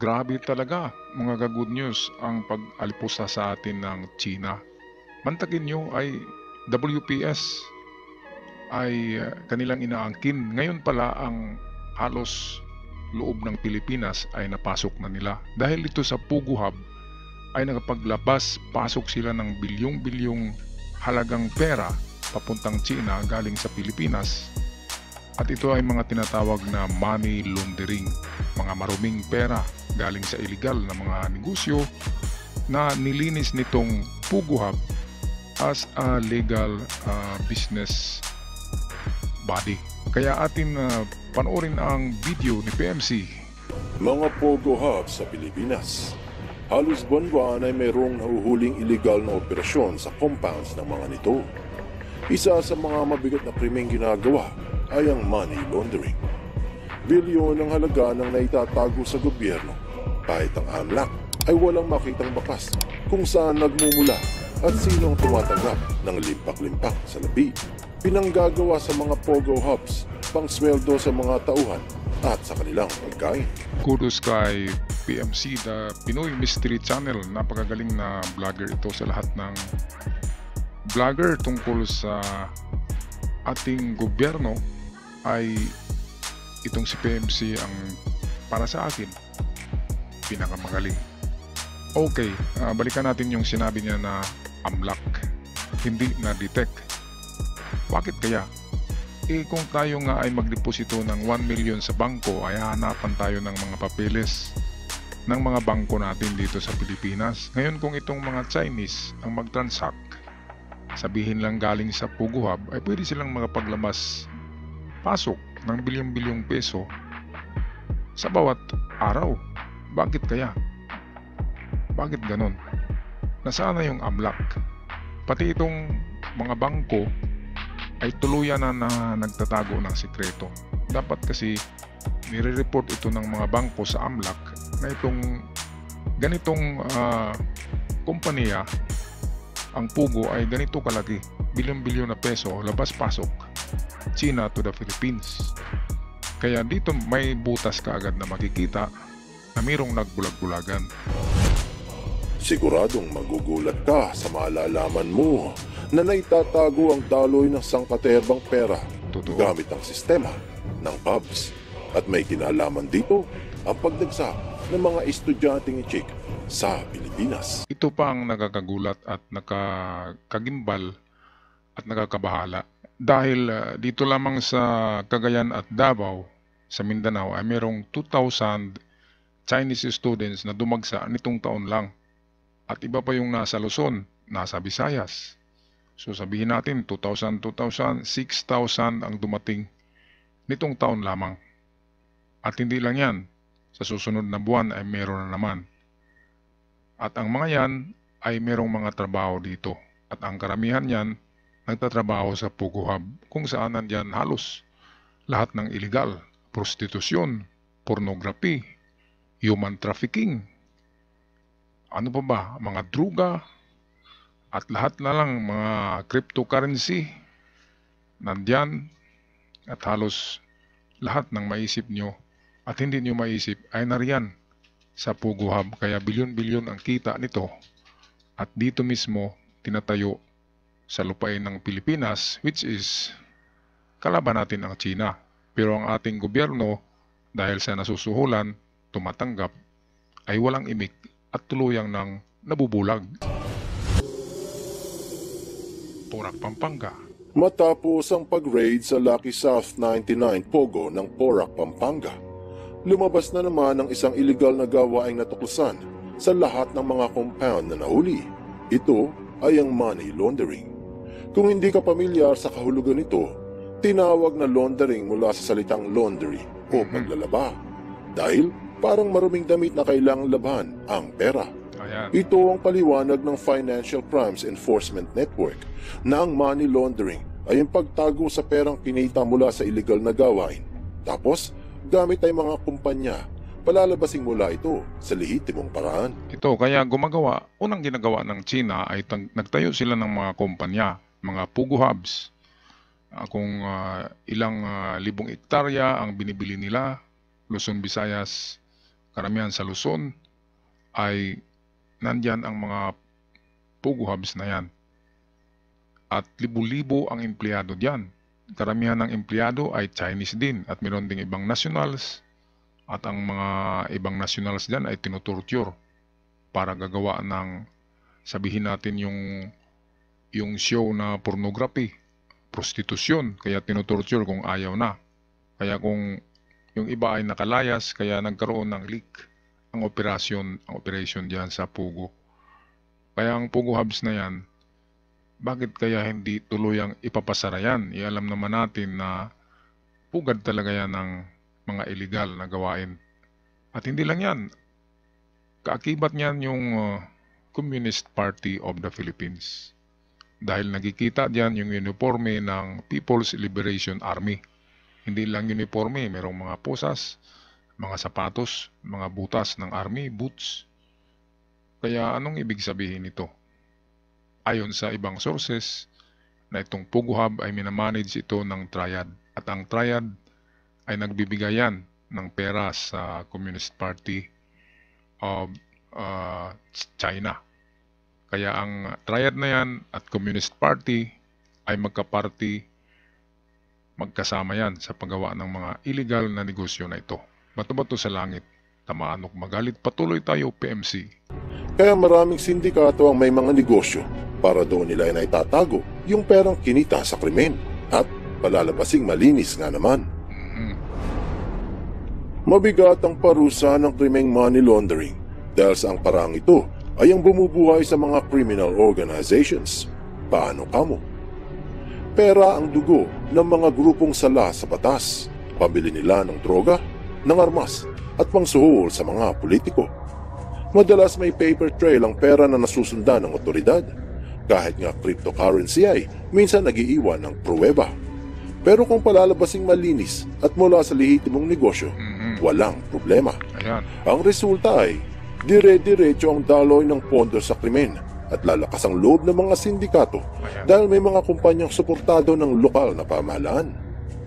Grabe talaga mga ka-good news ang pag-alipusta sa atin ng China. Mantakin nyo ay WPS ay kanilang inaangkin. Ngayon pala ang halos loob ng Pilipinas ay napasok na nila. Dahil ito sa Pugo Hub ay nakapaglabas, pasok sila ng bilyong-bilyong halagang pera papuntang China galing sa Pilipinas. At ito ay mga tinatawag na money laundering, mga maruming pera galing sa illegal na mga negosyo na nilinis nitong Pugo Hub as a legal business body. Kaya atin panoorin ang video ni PMC. Mga Pogo Hub sa Pilipinas. Halos buwan-buwan ay mayroong nahuhuling illegal na operasyon sa compounds ng mga nito. Isa sa mga mabigat na krimeng ginagawa ay ang money laundering. Bilyon ang halaga ng naitatago sa gobyerno. Kahit ang AMLAC ay walang makitang bakas kung saan nagmumula at sino ang tumatanggap ng limpak-limpak sa labi. Pinanggagawa sa mga Pogo Hubs, pangsweldo sa mga tauhan at sa kanilang pagkain. Kudos kay PMC, the Pinoy Mystery Channel. Napakagaling na vlogger ito sa lahat ng vlogger tungkol sa ating gobyerno ay itong si PMC ang para sa akin pinakamagaling. Okay, balikan natin yung sinabi niya na AMLAC, hindi na detect. Bakit kaya? Kung tayo nga ay magdeposito ng 1 million sa bangko ay hanapan tayo ng mga papeles ng mga bangko natin dito sa Pilipinas. Ngayon kung itong mga Chinese ang mag-transact, sabihin lang galing sa Pugo Hub, ay pwede silang makapaglamas pasok ng bilyong-bilyong peso sa bawat araw. Bakit kaya? Bakit ganon? Nasaan na yung AMLAC? Pati itong mga bangko ay tuluyan na nagtatago ng sikreto. Dapat kasi nire-report ito ng mga bangko sa AMLAC na itong ganitong kumpanya, ang Pugo ay ganito kalaki, bilyon-bilyon na peso, labas-pasok, China to the Philippines. Kaya dito may butas kaagad na makikita na mayroong nagbulag-bulagan. Siguradong magugulat ka sa malalaman mo na naitatago ang daloy ng sangkaterbang pera gamit ang sistema ng PUBS. At may kinalaman dito ang pagdagsa ng mga estudyanteng i-check sa Pilipinas. Ito pa ang nakakagulat at nakakagimbal at nakakabahala. Dahil dito lamang sa Cagayan at Davao, sa Mindanao, ay mayroong 2,000 Chinese students na dumagsa nitong taon lang. At iba pa yung nasa Luzon, nasa Visayas. So sabihin natin 2,000, 6,000 ang dumating nitong taon lamang. At hindi lang yan, sa susunod na buwan ay meron na naman. At ang mga yan ay merong mga trabaho dito. At ang karamihan yan nagtatrabaho sa Pugo Hub kung saan nandyan halos lahat ng illegal, prostitusyon, pornography, human trafficking, ano pa ba, mga druga, at lahat na lang mga cryptocurrency nandyan. At halos lahat ng maisip nyo at hindi nyo maisip ay nariyan sa Pugo Hub. Kaya bilyon-bilyon ang kita nito at dito mismo tinatayo sa lupain ng Pilipinas, which is kalaban natin ang China. Pero ang ating gobyerno dahil sa nasusuhulan, tumatanggap, ay walang imik at tuluyang ng nabubulag. Porac, Pampanga. Matapos ang pag-raid sa Lucky South 99 Pogo ng Porac, Pampanga, lumabas na naman ang isang illegal na gawaing natuklasan sa lahat ng mga compound na nahuli. Ito ay ang money laundering. Kung hindi ka pamilyar sa kahulugan nito, tinawag na laundering mula sa salitang laundry o paglalaba. Dahil parang maruming damit na kailangang labhan ang pera. Ito ang paliwanag ng Financial Crimes Enforcement Network na ang money laundering ay ang pagtago sa perang kinita mula sa illegal na gawain. Tapos, gamit ay mga kumpanya, palalabasing mula ito sa lehitimong paraan. Ito kaya unang ginagawa ng China ay nagtayo sila ng mga kumpanya, mga Pugo Hubs. Kung ilang libong hektarya ang binibili nila, Luzon, Visayas, karamihan sa Luzon ay nandyan ang mga Pogo Hubs na yan. At libo-libo ang empleyado diyan. Karamihan ng empleyado ay Chinese din at meron ding ibang nationals at ang mga ibang nationals diyan ay tinutorture para gagawa ng, sabihin natin, yung show na pornography, prostitusyon, kaya tinutorture kung ayaw na. Kaya kung yung iba ay nakalayas, kaya nagkaroon ng leak ang operation diyan sa Pogo. Kaya ang Pogo Hubs na yan, bakit kaya hindi tuluyang ipapasara yan? Ialam naman natin na pugad talaga yan ng mga illegal na gawain. At hindi lang yan, kaakibat niyan yung Communist Party of the Philippines. Dahil nakikita diyan yung uniforme ng People's Liberation Army. Hindi lang uniforme, merong mga posas, mga sapatos, mga butas ng army, boots. Kaya anong ibig sabihin nito? Ayon sa ibang sources, na itong Pogo Hub ay minamanage ito ng Triad. At ang Triad ay nagbibigayan ng pera sa Communist Party of China. Kaya ang Triad na yan at Communist Party ay magkasama yan sa paggawa ng mga illegal na negosyo na ito. Bato-bato sa langit, tamaanok magalit, patuloy tayo PMC. Kaya maraming sindikato ang may mga negosyo para doon nila ay naitatago yung perang kinita sa krimen at palalabasing malinis nga naman. Mabigat ang parusa ng krimeng money laundering dahil sa ang parang ito ay ang bumubuhay sa mga criminal organizations. Paano kamo? Pera ang dugo ng mga grupong sala sa batas, pambili nila ng droga, ng armas at pangsuhol sa mga politiko. Madalas may paper trail ang pera na nasusundan ng otoridad. Kahit nga cryptocurrency ay minsan nagiiwan ng pruweba. Pero kung palalabasing malinis at mula sa lehitimong negosyo, walang problema. Ayan. Ang resulta ay dire-diretso ang daloy ng pondo sa krimen at lalakas ang loob ng mga sindikato dahil may mga kumpanyang suportado ng lokal na pamahalaan.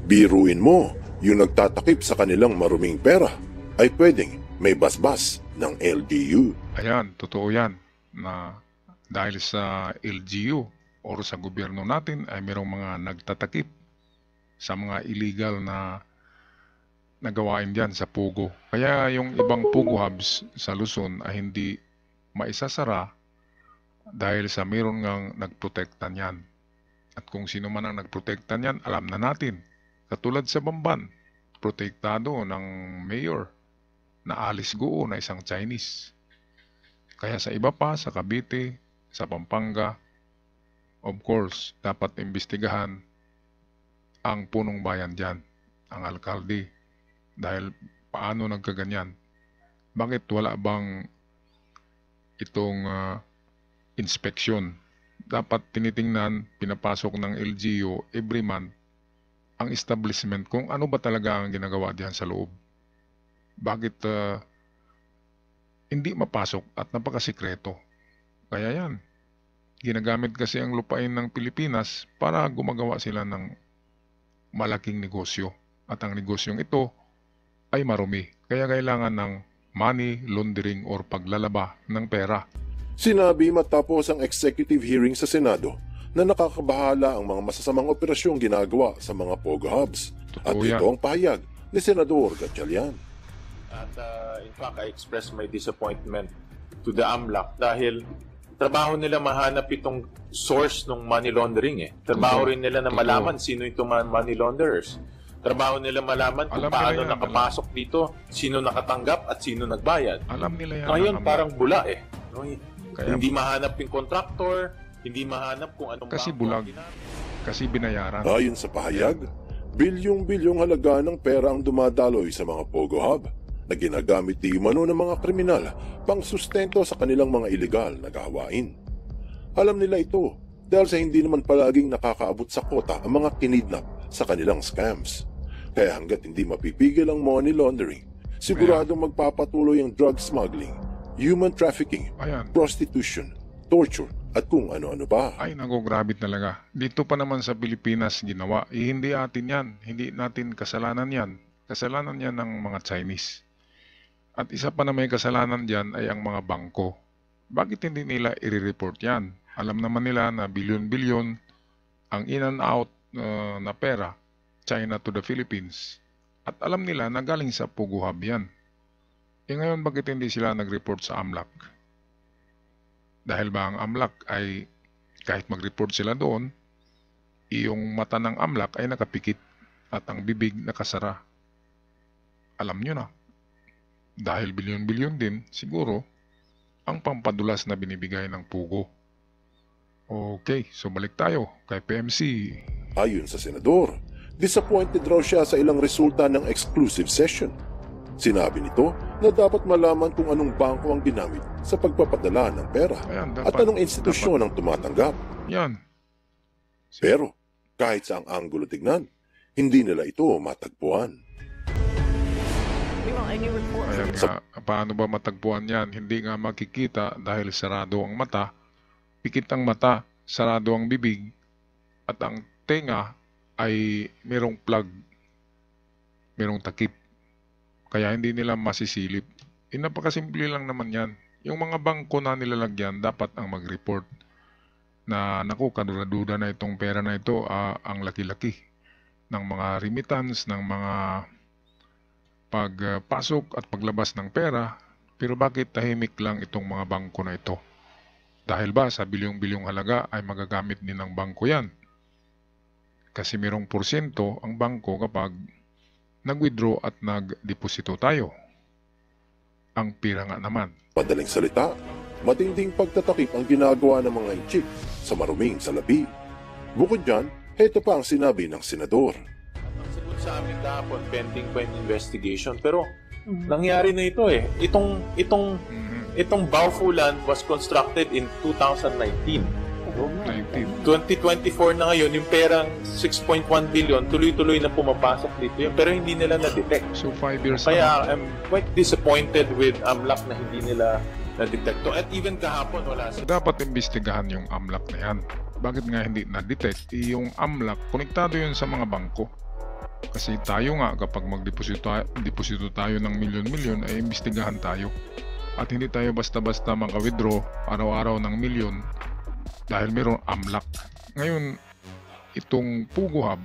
Biruin mo, yung nagtatakip sa kanilang maruming pera ay pwedeng may basbas ng LGU. Ayan, totoo yan na dahil sa LGU o sa gobyerno natin ay mayroong mga nagtatakip sa mga illegal na nagawain diyan sa Pogo. Kaya yung ibang Pogo Hubs sa Luzon ay hindi maisasara dahil sa mayroon ngang nagprotekta niyan. At kung sino man ang nagprotekta niyan, alam na natin. Katulad sa Bamban, protektado ng mayor na Alice Guo na isang Chinese. Kaya sa iba pa, sa Cavite, sa Pampanga, of course, dapat imbestigahan ang punong bayan dyan, ang alkalde. Dahil paano nagkaganyan? Bakit wala bang itong inspeksyon? Dapat tinitingnan, pinapasok ng LGU every month ang establishment kung ano ba talaga ang ginagawa diyan sa loob. Bakit hindi mapasok at napakasikreto? Kaya yan, ginagamit kasi ang lupain ng Pilipinas para gumagawa sila ng malaking negosyo. At ang negosyong ito ay marumi. Kaya kailangan ng money laundering or paglalaba ng pera. Sinabi matapos ang executive hearing sa Senado na nakakabahala ang mga masasamang operasyong ginagawa sa mga Pogo Hubs. At Totoo yan. ito ang pahayag ni Senador Gatchalian. At in fact, I expressed my disappointment to the AMLAC dahil trabaho nila mahanap itong source ng money laundering. Trabaho rin nila na malaman sino itong mga money launderers. Trabaho nila malaman kung Alam paano nila yan, nakapasok dito, sino nakatanggap at sino nagbayad. Alam nila yan. Ngayon, ang parang bula Kaya- Hindi mahanap yung contractor, hindi mahanap kung anong Kasi bangko bulag. ang ginamit. kasi binayaran. Ayon sa pahayag, bilyong-bilyong halaga ng pera ang dumadaloy sa mga Pogo Hub na ginagamit di umano ng mga kriminal pang sustento sa kanilang mga ilegal na gawain. Alam nila ito dahil sa hindi naman palaging nakakaabot sa kota ang mga kinidnap sa kanilang scams. Kaya hanggat hindi mapipigil ang money laundering, siguradong magpapatuloy ang drug smuggling, human trafficking, Ayan. prostitution, torture, at kung ano-ano pa. Ay, naku, grabe talaga. Dito pa naman sa Pilipinas ginawa. Hindi atin yan. Hindi natin kasalanan yan. Kasalanan yan ng mga Chinese. At isa pa na may kasalanan dyan ay ang mga bangko. Bakit hindi nila i-report yan? Alam naman nila na bilyon-bilyon ang in and out na pera, China to the Philippines. At alam nila na galing sa Pugo Hub yan. Ngayon bakit hindi sila nag-report sa AMLAC? Dahil ba ang AMLAC ay kahit mag-report sila doon, yung mata ng AMLAC ay nakapikit at ang bibig nakasara. Alam nyo na. Dahil bilyon-bilyon din, siguro, ang pampadulas na binibigay ng Pugo. Okay, so balik tayo kay PMC. Ayon sa senador, disappointed raw siya sa ilang resulta ng exclusive session. Sinabi nito na dapat malaman kung anong bangko ang ginamit sa pagpapadala ng pera. Ayan, At anong institusyon ang tumatanggap. Yan. Pero kahit sa ang anggulo tignan, hindi nila ito matagpuan. Ayan nga, paano ba matagpuan yan? Hindi nga makikita dahil sarado ang mata, pikit ang mata, sarado ang bibig, at ang tenga ay merong plug, merong takip. Kaya hindi nila masisilip. Napakasimple lang naman yan. Yung mga bangko na nilalagyan, dapat ang mag-report na naku, kadura-duda na itong pera na ito, ang laki-laki ng mga remittance, ng mga pagpasok at paglabas ng pera. Pero bakit tahimik lang itong mga bangko na ito? Dahil ba sa bilyong-bilyong halaga ay magagamit din ng bangko yan? Kasi merong porsyento ang bangko kapag nag-withdraw at nag-deposito tayo. Ang pira nga naman. Madaling salita, matinding pagtatakip ang ginagawa ng mga inchik sa maruming salapi. Bukod dyan, heto pa ang sinabi ng senador. Ang sagot sa amin kahapon, pending pa yung investigation. Pero nangyari na ito eh. Itong Baofu land was constructed in 2019. 2024 na ngayon, yung perang 6.1 billion, tuloy-tuloy na pumapasok dito yun. Pero hindi nila na-detect. So 5 years Kaya I'm quite disappointed with AMLAC na hindi nila na-detect. At even kahapon, wala sila. Dapat imbestigahan yung AMLAC na yan. Bakit nga hindi na-detect? Yung AMLAC, konektado yun sa mga bangko. Kasi tayo nga, kapag mag-deposito tayo ng milyon-milyon, ay imbestigahan tayo. At hindi tayo basta-basta maka-withdraw araw-araw ng milyon dahil mayroong AMLAC. Ngayon, itong Pugo Hub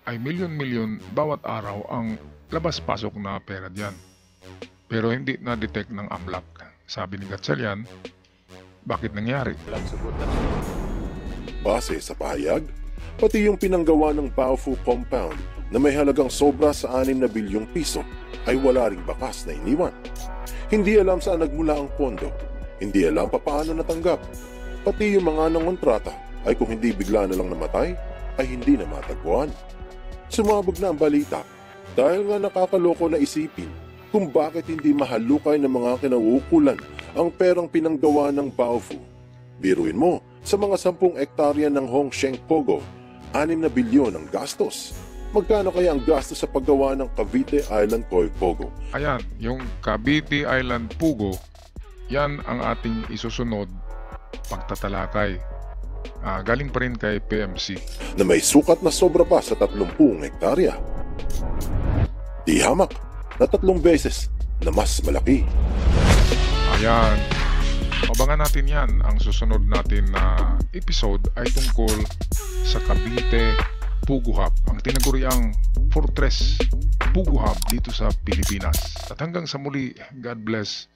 ay milyon-milyon bawat araw ang labas-pasok na pera diyan. Pero hindi na-detect ng AMLAC. Sabi ni Gatchalian, bakit nangyari? Base sa pahayag, pati yung pinanggawa ng Baofu compound na may halagang sobra sa 6 na bilyong piso ay wala ring bakas na iniwan. Hindi alam saan nagmula ang pondo, hindi alam paano natanggap. Pati yung mga nangontrata ay kung hindi bigla na lang namatay, ay hindi na matagpuan. Sumabog na ang balita dahil nga nakakaloko na isipin kung bakit hindi mahalukay ng mga kinauukulan ang perang pinanggawa ng Baofu. Biruin mo, sa mga 10 hektarya ng Hongsheng Pogo, 6 na bilyon ang gastos. Magkano kaya ang gastos sa paggawa ng Cavite Island Koi Pogo? Ayan, yung Cavite Island Pugo, yan ang ating isusunod pagtatalakay. Galing pa rin kay PMC. Na may sukat na sobra pa sa 30 hektarya. Di hamak na 3 beses na mas malaki. Ayan. Abangan natin yan. Ang susunod natin na episode ay tungkol sa Cavite Pugo Hub, ang tinaguriang Fortress Pugo Hub dito sa Pilipinas. At hanggang sa muli, God bless.